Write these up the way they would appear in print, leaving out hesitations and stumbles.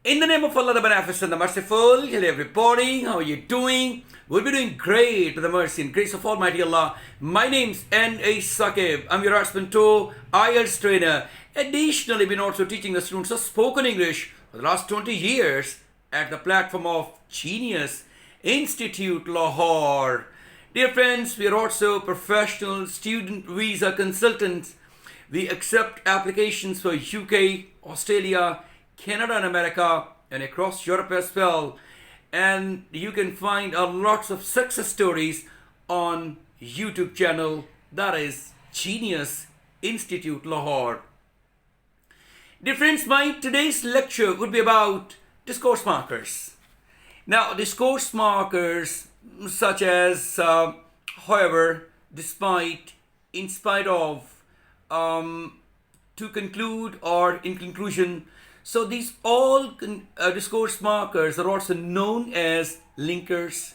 In the name of Allah, the Beneficent, the Merciful, hello everybody, how are you doing? We'll be doing great with the mercy and grace of Almighty Allah. My name's NA Saqib. I'm your husband too, IELTS trainer. Additionally, been also teaching the students of spoken English for the last 20 years at the platform of Genius Institute, Lahore. Dear friends, we are also professional student visa consultants. We accept applications for UK, Australia, Canada and America, and across Europe as well. And you can find lots of success stories on YouTube channel, that is Genius Institute Lahore. Dear friends, my today's lecture would be about discourse markers. Now, discourse markers such as, however, despite, in spite of, to conclude or in conclusion. So these all discourse markers are also known as linkers,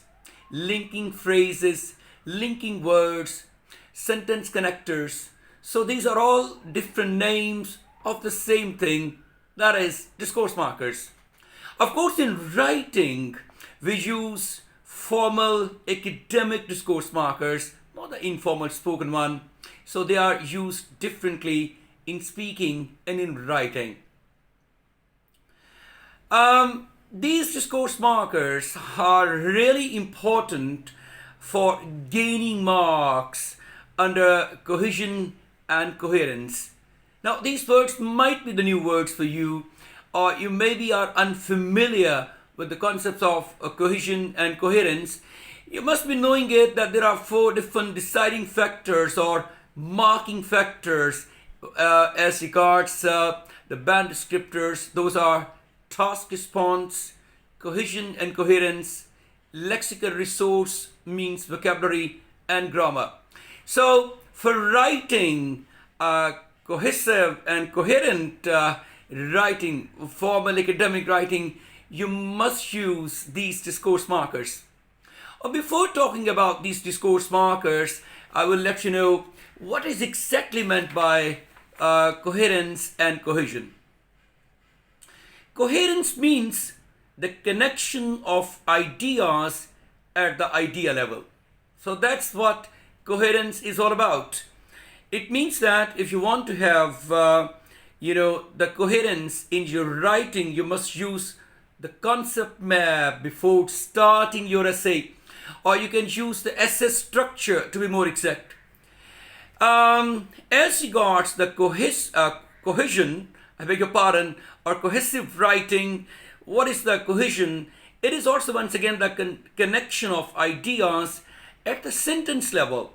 linking phrases, linking words, sentence connectors. So these are all different names of the same thing, that is discourse markers. Of course, in writing, we use formal academic discourse markers, not the informal spoken one. So they are used differently in speaking and in writing. These discourse markers are really important for gaining marks under cohesion and coherence. Now, these words might be the new words for you, or you maybe are unfamiliar with the concepts of cohesion and coherence. You must be knowing it that there are 4 different deciding factors or marking factors as regards the band descriptors. Those are task response, cohesion and coherence, lexical resource means vocabulary, and grammar. So for writing cohesive and coherent writing, formal academic writing, you must use these discourse markers. Before talking about these discourse markers, I will let you know what is exactly meant by coherence and cohesion. Coherence means the connection of ideas at the idea level. So that's what coherence is all about. It means that if you want to have, the coherence in your writing, you must use the concept map before starting your essay, or you can use the essay structure to be more exact. As regards the cohesion, I beg your pardon, or cohesive writing, what is the cohesion? It is also once again the connection of ideas at the sentence level.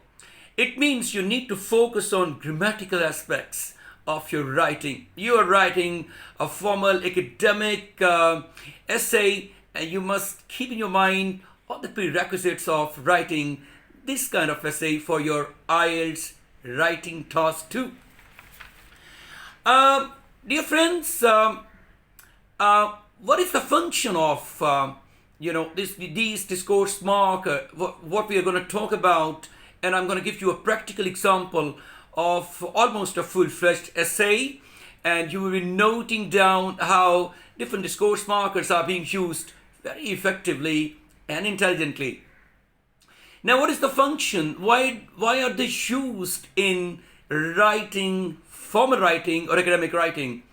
It means you need to focus on grammatical aspects of your writing. You are writing a formal academic essay, and you must keep in your mind all the prerequisites of writing this kind of essay for your IELTS writing task too. Dear friends, what is the function of these discourse marker? What we are going to talk about, and I'm going to give you a practical example of almost a full-fledged essay, and you will be noting down how different discourse markers are being used very effectively and intelligently. Now, what is the function? Why are they used in writing, formal writing or academic writing?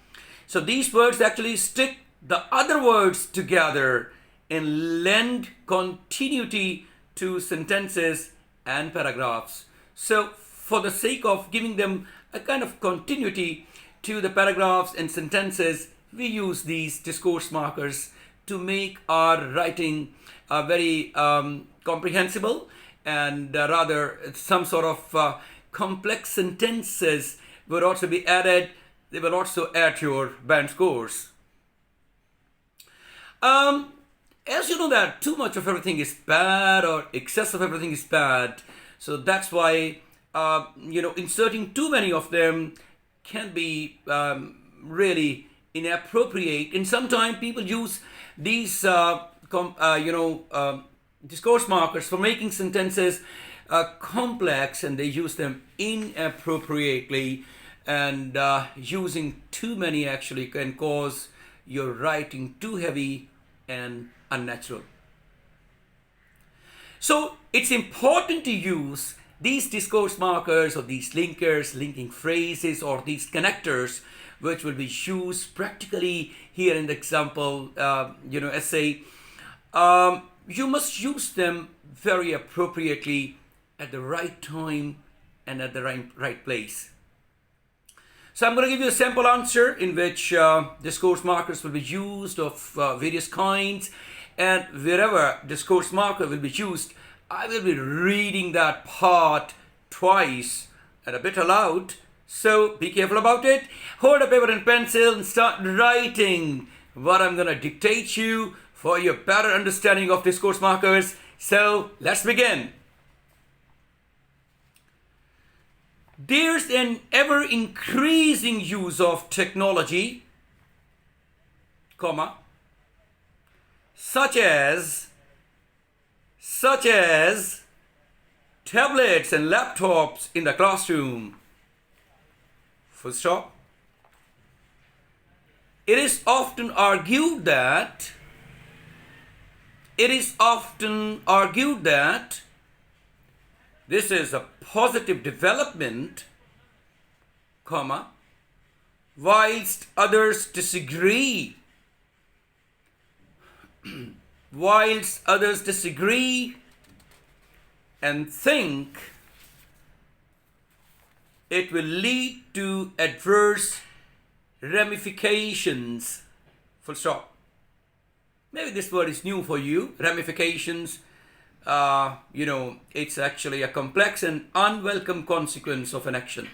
So these words actually stick the other words together and lend continuity to sentences and paragraphs. So for the sake of giving them a kind of continuity to the paragraphs and sentences, we use these discourse markers to make our writing very comprehensible, and rather some sort of complex sentences will also be added. They will also add to your band scores. As you know that too much of everything is bad, or excess of everything is bad. So that's why, inserting too many of them can be really inappropriate. And sometimes people use these, discourse markers for making sentences complex, and they use them inappropriately. And using too many actually can cause you're writing too heavy and unnatural. So it's important to use these discourse markers or these linkers, linking phrases, or these connectors, which will be used practically here in the example, essay. You must use them very appropriately at the right time and at the right place. So I'm going to give you a sample answer in which discourse markers will be used of various kinds, and wherever discourse marker will be used, I will be reading that part twice and a bit aloud. So be careful about it. Hold a paper and pencil and start writing what I'm going to dictate you for your better understanding of discourse markers. So let's begin. There's an ever-increasing use of technology, such as tablets and laptops in the classroom. Full stop. It is often argued that this is a positive development, whilst others disagree. And think it will lead to adverse ramifications. Full stop. Maybe this word is new for you, ramifications. It's actually a complex and unwelcome consequence of an action.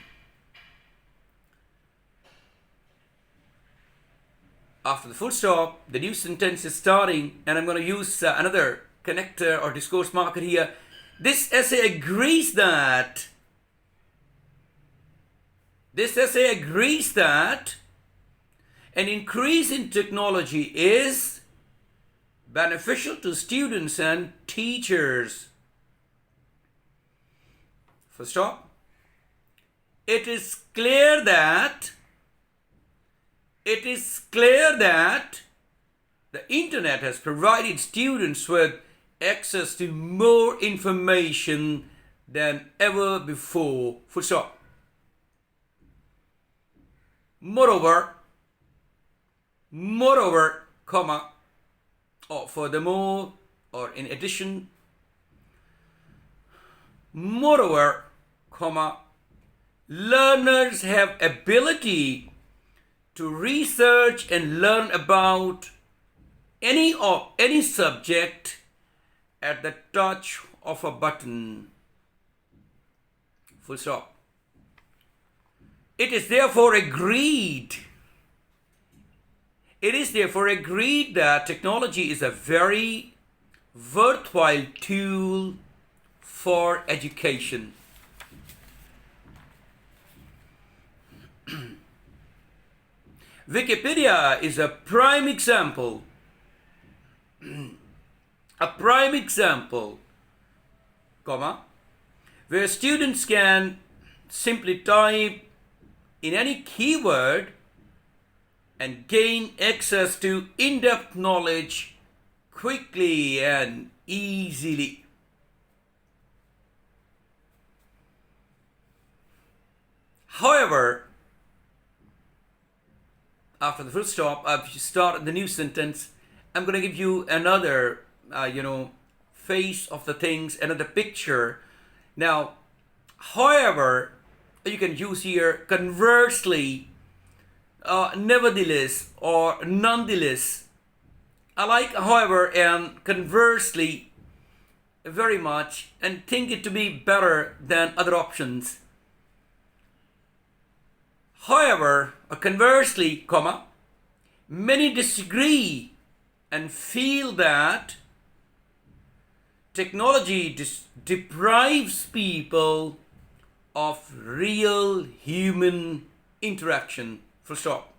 After the full stop, the new sentence is starting, and I'm going to use another connector or discourse marker here. This essay agrees that an increase in technology is beneficial to students and teachers. Full stop. It is clear that the internet has provided students with access to more information than ever before. Full stop. Moreover, or furthermore, or in addition, moreover, learners have ability to research and learn about any subject at the touch of a button. Full stop. It is therefore agreed that technology is a very worthwhile tool for education. Wikipedia is a prime example. Where students can simply type in any keyword and gain access to in-depth knowledge quickly and easily. However, after the full stop, if you start the new sentence, I'm going to give you another, face of the things, another picture. Now, however, you can use here conversely, nevertheless, or nonetheless. I like however and conversely very much and think it to be better than other options. However, or conversely, many disagree and feel that technology deprives people of real human interaction. Full stop.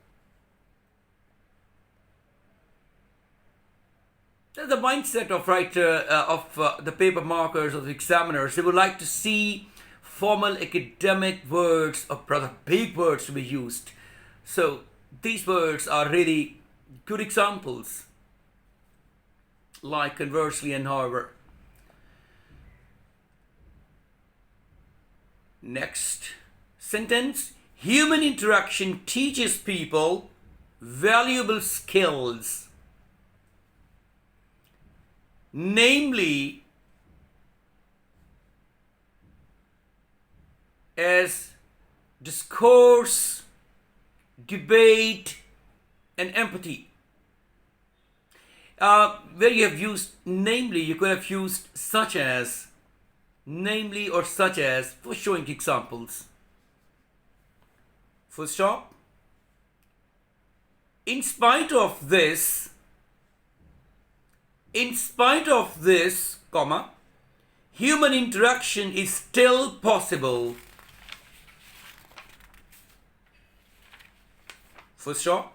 That's the mindset of the paper markers of the examiners. They would like to see formal academic words, or rather big words, to be used. So these words are really, good examples, like conversely and however. Next sentence. Human interaction teaches people valuable skills, namely as discourse, debate, and empathy. Where you have used namely, you could have used such as, namely or such as for showing examples. Full stop. In spite of this, comma, human interaction is still possible. Full stop.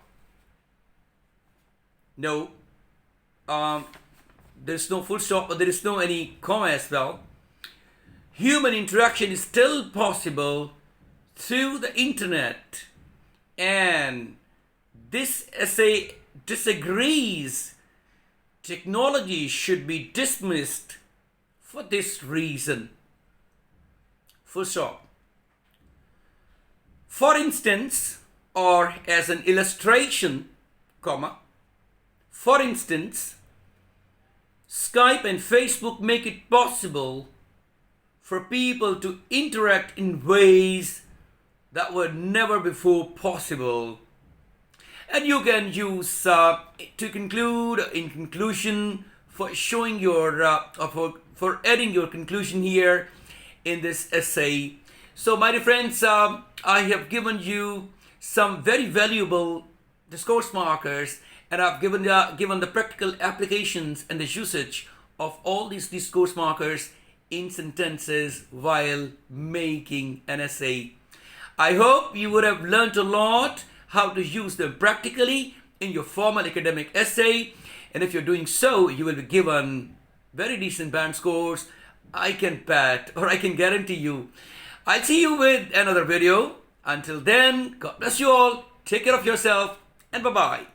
No, there's no full stop, but there is no any comma as well. Human interaction is still possible through the internet, and this essay disagrees. Technology should be dismissed for this reason. Full stop. For instance, or as an illustration, comma, for instance, Skype and Facebook make it possible for people to interact in ways that were never before possible. And you can use to conclude, in conclusion, for showing your for adding your conclusion here in this essay. So my dear friends, I have given you some very valuable discourse markers, and I've given the practical applications and the usage of all these discourse markers in sentences while making an essay. I hope you would have learned a lot how to use them practically in your formal academic essay, and if you're doing so, you will be given very decent band scores. I can bet, or I can guarantee you. I'll see you with another video. Until then, God bless you all, take care of yourself, and bye-bye.